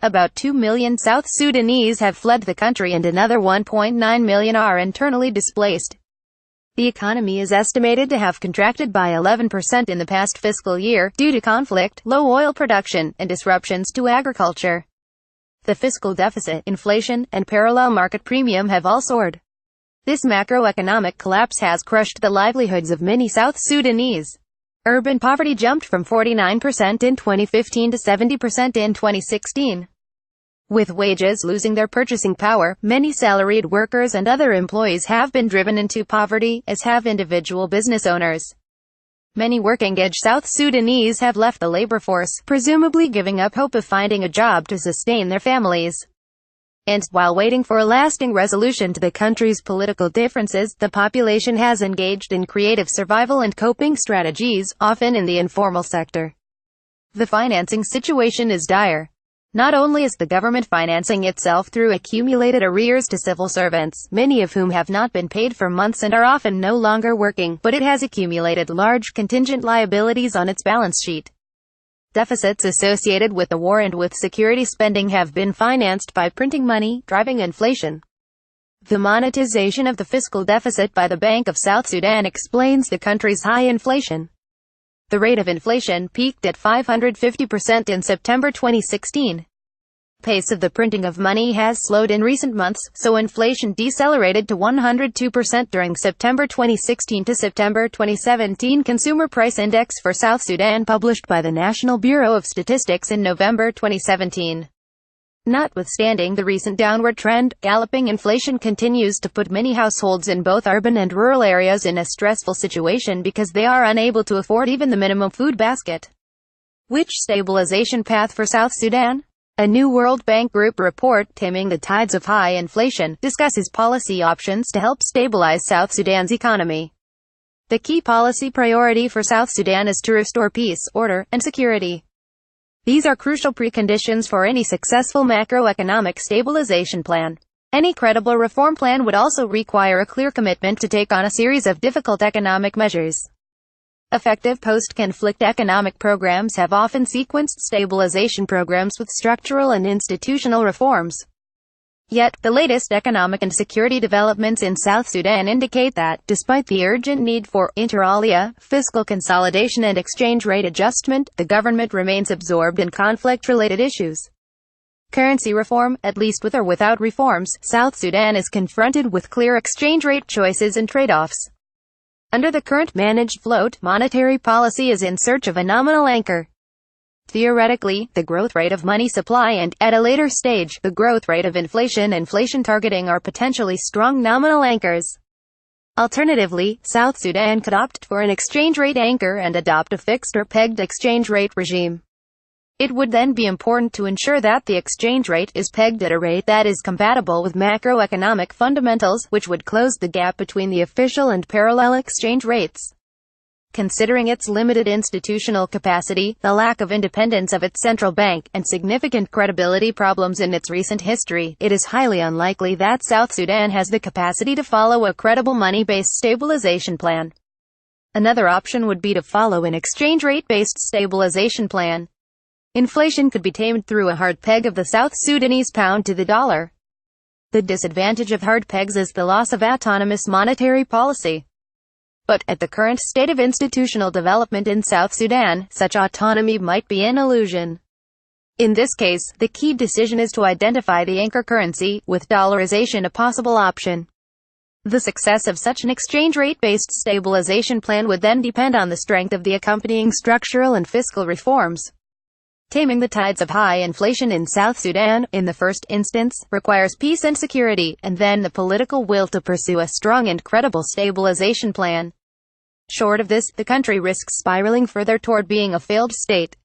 About 2 million South Sudanese have fled the country and another 1.9 million are internally displaced. The economy is estimated to have contracted by 11% in the past fiscal year, due to conflict, low oil production, and disruptions to agriculture. The fiscal deficit, inflation, and parallel market premium have all soared. This macroeconomic collapse has crushed the livelihoods of many South Sudanese. Urban poverty jumped from 49% in 2015 to 70% in 2016. With wages losing their purchasing power, many salaried workers and other employees have been driven into poverty, as have individual business owners. Many working-age South Sudanese have left the labor force, presumably giving up hope of finding a job to sustain their families. And, while waiting for a lasting resolution to the country's political differences, the population has engaged in creative survival and coping strategies, often in the informal sector. The financing situation is dire. Not only is the government financing itself through accumulated arrears to civil servants, many of whom have not been paid for months and are often no longer working, but it has accumulated large contingent liabilities on its balance sheet. Deficits associated with the war and with security spending have been financed by printing money, driving inflation. The monetization of the fiscal deficit by the Bank of South Sudan explains the country's high inflation. The rate of inflation peaked at 550% in September 2016. Pace of the printing of money has slowed in recent months, so inflation decelerated to 102% during September 2016 to September 2017 Consumer Price Index for South Sudan published by the National Bureau of Statistics in November 2017. Notwithstanding the recent downward trend, galloping inflation continues to put many households in both urban and rural areas in a stressful situation because they are unable to afford even the minimum food basket. Which stabilization path for South Sudan? A new World Bank Group report, Taming the Tides of High Inflation, discusses policy options to help stabilize South Sudan's economy. The key policy priority for South Sudan is to restore peace, order, and security. These are crucial preconditions for any successful macroeconomic stabilization plan. Any credible reform plan would also require a clear commitment to take on a series of difficult economic measures. Effective post-conflict economic programs have often sequenced stabilization programs with structural and institutional reforms. Yet, the latest economic and security developments in South Sudan indicate that, despite the urgent need for, inter alia, fiscal consolidation and exchange rate adjustment, the government remains absorbed in conflict-related issues. Currency reform, at least with or without reforms, South Sudan is confronted with clear exchange rate choices and trade-offs. Under the current managed float, monetary policy is in search of a nominal anchor. Theoretically, the growth rate of money supply and, at a later stage, the growth rate of inflation targeting are potentially strong nominal anchors. Alternatively, South Sudan could opt for an exchange rate anchor and adopt a fixed or pegged exchange rate regime. It would then be important to ensure that the exchange rate is pegged at a rate that is compatible with macroeconomic fundamentals, which would close the gap between the official and parallel exchange rates. Considering its limited institutional capacity, the lack of independence of its central bank, and significant credibility problems in its recent history, it is highly unlikely that South Sudan has the capacity to follow a credible money-based stabilization plan. Another option would be to follow an exchange rate-based stabilization plan. Inflation could be tamed through a hard peg of the South Sudanese pound to the dollar. The disadvantage of hard pegs is the loss of autonomous monetary policy. But, at the current state of institutional development in South Sudan, such autonomy might be an illusion. In this case, the key decision is to identify the anchor currency, with dollarization a possible option. The success of such an exchange rate-based stabilization plan would then depend on the strength of the accompanying structural and fiscal reforms. Taming the tides of high inflation in South Sudan, in the first instance, requires peace and security, and then the political will to pursue a strong and credible stabilization plan. Short of this, the country risks spiraling further toward being a failed state.